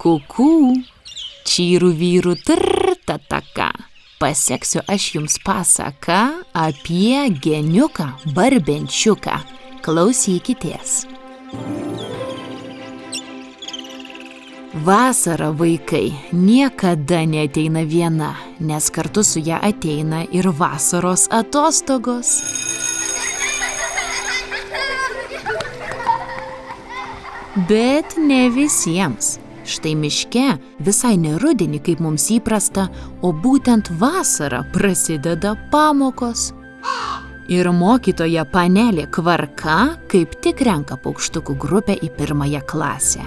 Kukū, čyrų vyrų trtataka. Paseksiu aš jums pasaką apie geniuką Barbenčiuką. Klausykitės. Vasara, vaikai, niekada neateina viena, nes kartu su ja ateina ir vasaros atostogos. Bet ne visiems. Štai miške visai ne rudenį, kaip mums įprasta, o būtent vasarą prasideda pamokos. Ir mokytoja panelė Kvarka kaip tik renka paukštukų grupę į 1 klasę.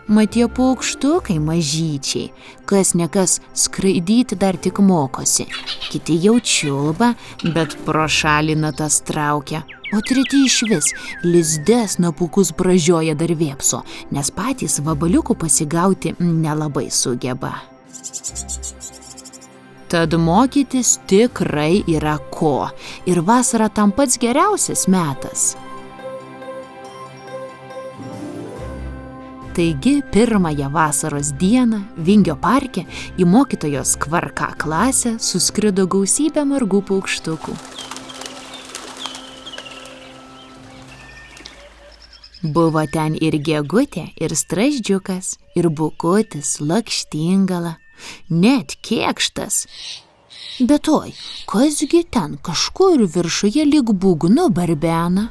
Mat tie paukštukai mažyčiai, kas nekas skraidyti dar tik mokosi. Kiti jau čiulba, bet pro šalį natas traukia. O treti išvis lizde snapukus pražioja dar vėpso, nes patys vabaliukų pasigauti nelabai sugeba. Tad mokytis tikrai yra ko, ir vasara tam pats geriausias metas. Taigi 1 vasaros dieną Vingio parke į mokytojos Kvarka klasę suskrido gausybė margų paukštukų. Buvo ten ir Gegutė, ir Strazdžiukas, ir Bukutis, Lakštingala, net Kėkštas. Bet oi, kasgi ten kažkur viršuje lyg būgnu barbena?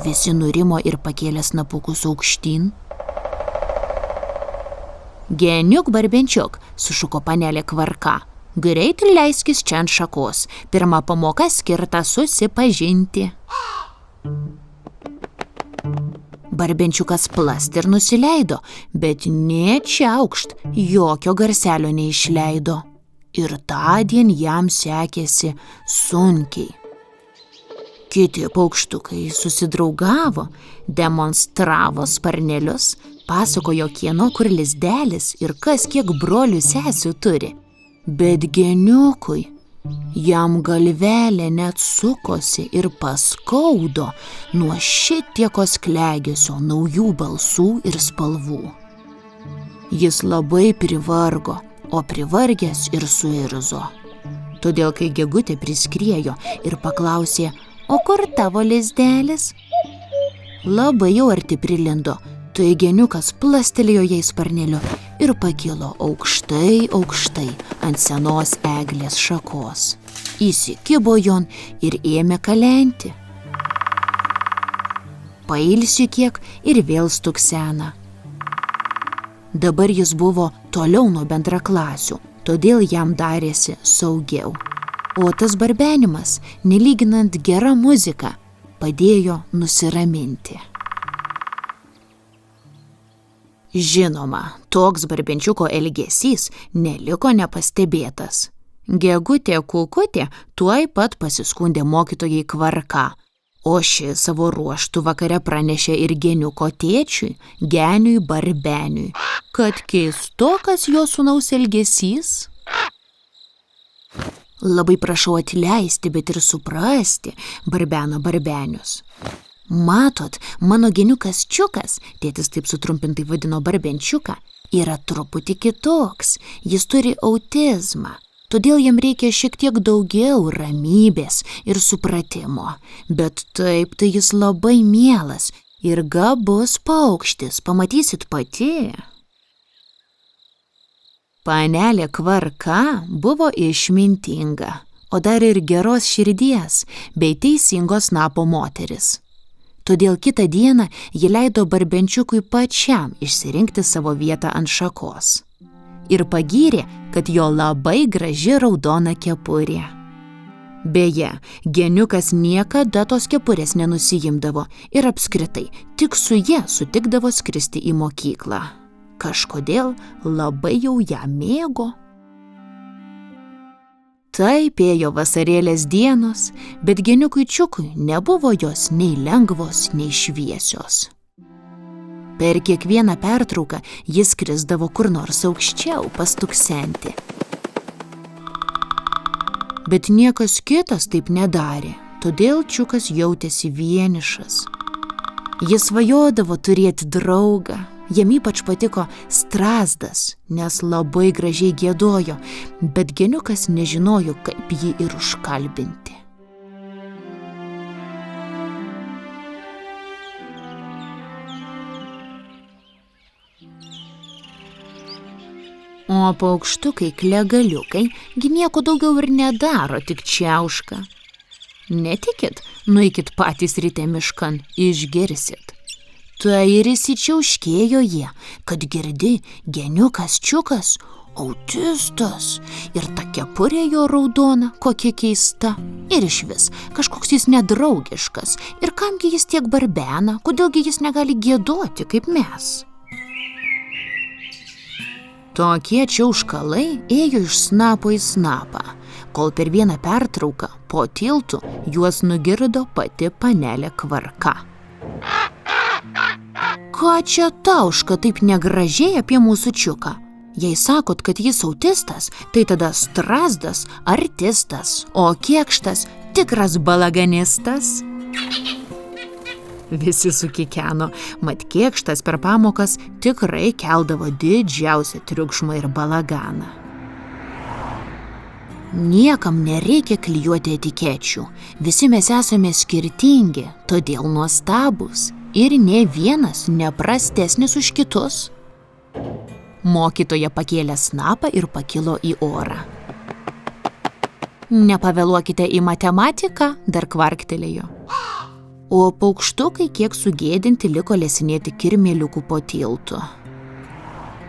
Visi nurimo ir pakėlė snapukus aukštyn. Geniuk Barbenčiuk, sušuko panelė Kvarka. Greit leiskis čia ant šakos. 1 pamoka skirta susipažinti. Barbenčiukas plast ir nusileido, bet nė čia aukšt jokio garselio neišleido. Ir tądien jam sekėsi sunkiai. Kiti paukštukai susidraugavo, demonstravo sparnelius, pasakojo kieno kur lizdelis ir kas kiek brolių sesių turi. Bet geniukui jam galvelė net sukosi ir paskaudo nuo šitiekos klegesio naujų balsų ir spalvų. Jis labai privargo, o privargęs ir suirzo. Todėl, kai Gegutė priskriejo ir paklausė, o kur tavo lizdelis? Labai jau arti prilindo, tai geniukas plastelėjo jai sparneliu ir pakilo aukštai ant senos eglės šakos. Įsikibo jon ir ėmė kalenti. Pailsiu kiek ir vėl stuksena. Dabar jis buvo toliau nuo bendraklasių, todėl jam darėsi saugiau. O tas barbenimas, nelyginant gera muzika, padėjo nusiraminti. Žinoma, toks Barbenčiuko elgesys neliko nepastebėtas. Gegutė Kukutė tuoj pat pasiskundė mokytojai Kvarka, o ši savo ruožtu vakare pranešė ir geniuko tėčiui, Geniui Barbeniui, kad keistokas jo sūnaus elgesys. Labai prašau atleisti, bet ir suprasti, barbeno Barbenius. Matot, mano geniukas Čiukas, tėtis taip sutrumpintai vadino Barbenčiuką, yra truputį kitoks, jis turi autizmą. Todėl jam reikia šiek tiek daugiau ramybės ir supratimo. Bet taip, tai jis labai mielas ir gabus paukštis, pamatysit pati. Panelė Kvarka buvo išmintinga, o dar ir geros širdies bei teisingos snapo moteris. Todėl kitą dieną ji leido Barbenčiukui pačiam išsirinkti savo vietą ant šakos. Ir pagyrė, kad jo labai graži raudona kepurė. Beje, geniukas niekada tos kepurės nenusijimdavo ir apskritai tik su ja sutikdavo skristi į mokyklą. Kažkodėl labai jau ją mėgo. Taip ėjo vasarėlės dienos, bet geniukui Čiukui nebuvo jos nei lengvos, nei šviesios. Per kiekvieną pertrauką jis skrisdavo kur nors aukščiau pastuksenti. Bet niekas kitas taip nedarė, todėl Čiukas jautėsi vienišas. Jis svajodavo turėti draugą. Jam ypač patiko strazdas, nes labai gražiai giedojo, bet geniukas nežinojo, kaip jį ir užkalbinti. O paukštukai, klegaliukai, gi nieko daugiau ir nedaro, tik čiauška. Netikit, nueikit patys ryte miškan, išgirsit. Tai ir įsičiauškėjo jie, kad girdi, geniukas čiukas, autistas, ir ta kepurė jo raudona, kokia keista. Ir išvis, kažkoks jis nedraugiškas, ir kamgi jis tiek barbena, kodėlgi jis negali giedoti kaip mes. Tokie čiauškalai ėjo iš snapo į snapą, kol per vieną pertrauką po tiltu juos nugirdo pati panelė Kvarka. Ką čia tauška taip negražiai apie mūsų čiuką? Jei sakot, kad jis autistas, tai tada strazdas artistas, o kėkštas tikras balaganistas. Visi sukikeno, mat kėkštas per pamokas tikrai keldavo didžiausią triukšmą ir balaganą. Niekam nereikia klijuoti etikečių, visi mes esame skirtingi, todėl nuostabūs ir nė vienas neprastesnis už kitus. Mokytoja pakėlė snapą ir pakilo į orą. Nepavėluokite į matematiką, dar kvarktelėjo. O paukštukai kiek sugėdinti liko lesinėti kirmėliukų po tiltu.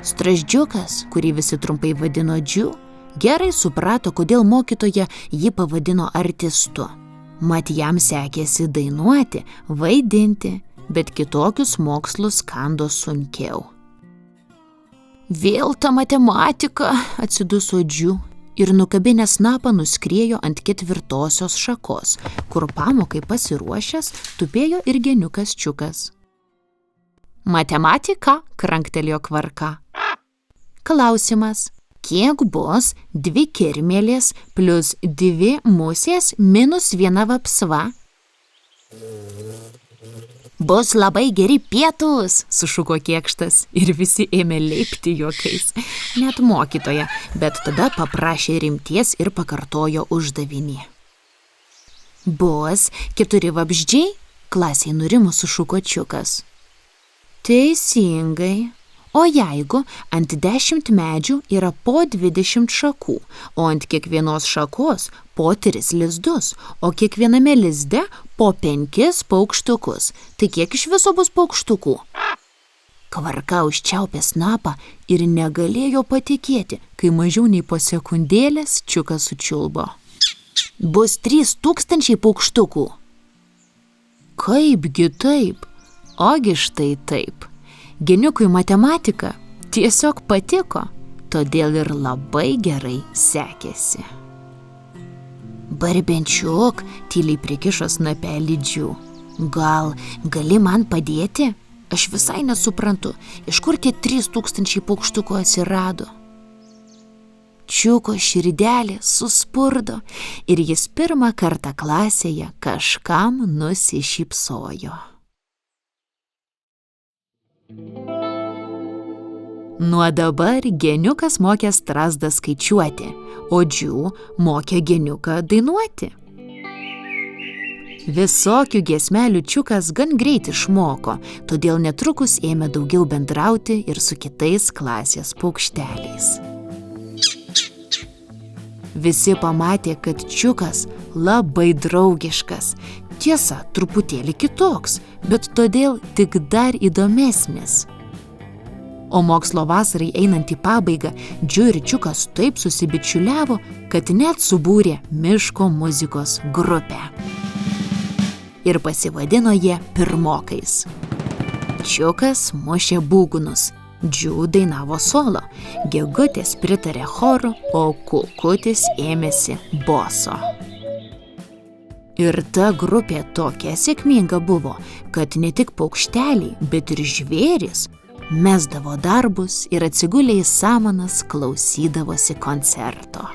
Strazdžiukas, kurį visi trumpai vadino Džiu, gerai suprato, kodėl mokytoja jį pavadino artistu. Mat jam sekėsi dainuoti, vaidinti, bet kitokius mokslus kando sunkiau. Vėl ta matematika, atsiduso Džiu ir nukabinęs snapą nuskriejo ant 4 šakos, kur pamokai pasiruošęs tupėjo ir geniukas čiukas. Matematika, kranktelėjo Kvarka. Klausimas. Kiek bus 2 kirmėlės plus 2 musės minus 1 vapsva? Bus labai geri pietūs, sušuko kėkštas ir visi ėmė leipti juokais. Net mokytoja, bet tada paprašė rimties ir pakartojo uždavinį. Bus 4 vabzdžiai, klasei nurimus sušuko čiukas. Teisingai. O jeigu ant 10 medžių yra po 20 šakų, o ant kiekvienos šakos po 3 lizdus, o kiekviename lizde po 5 paukštukus, tai kiek iš viso bus paukštukų? Kvarka užčiaupė snapą ir negalėjo patikėti, kai mažiau nei po sekundėlės čiukas sučiulbo. Bus 3000 paukštukų. Kaipgi taip? Ogi štai taip. Geniukui matematika tiesiog patiko, todėl ir labai gerai sekėsi. Barbenčiuk, tyliai prikišo snapelį Džiu. Gal gali man padėti? Aš visai nesuprantu, iš kur tie 3000 paukštukų atsirado. Čiuko širdelė suspurdo ir jis pirmą kartą klasėje kažkam nusišypsojo. Nuo dabar geniukas mokė strazdą skaičiuoti, o Džiu mokė geniuką dainuoti. Visokių giesmelių čiukas gan greit išmoko, todėl netrukus ėmė daugiau bendrauti ir su kitais klasės paukšteliais. Visi pamatė, kad čiukas labai draugiškas, tiesa, truputėlį kitoks, bet todėl tik dar įdomesnis. O mokslo vasarai einant į pabaigą, Džiu ir čiukas taip susibičiuliavo, kad net subūrė miško muzikos grupę. Ir pasivadino jie pirmokais. Čiukas mušė būgnus, Džiu dainavo solo, gegutės pritarė choru, o kukutis ėmėsi boso. Ir ta grupė tokia sėkminga buvo, kad ne tik paukšteliai, bet ir žvėrys mesdavo darbus ir atsigulę į samanas klausydavosi koncerto.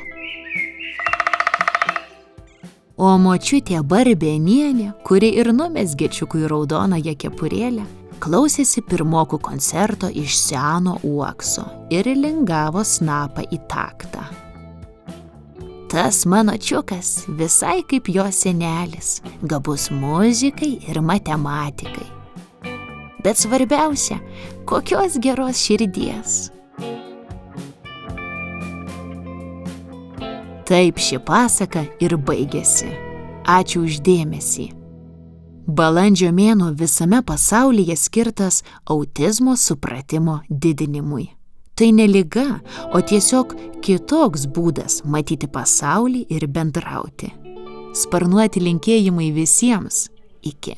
O močiutė Barbenienė, kuri ir numezgė čiukui raudonąją kepurėlę, klausėsi pirmokų koncerto iš seno uokso ir lingavo snapą į taktą. Tas mano čiukas visai kaip jo senelis, gabus muzikai ir matematikai. Bet svarbiausia, kokios geros širdies. Taip ši pasaka ir baigėsi. Ačiū už dėmesį. Balandžio mėnuo visame pasaulyje skirtas autizmo supratimo didinimui. Tai ne liga, o tiesiog kitoks būdas matyti pasaulį ir bendrauti. Sparnuoti linkėjimai visiems. Iki.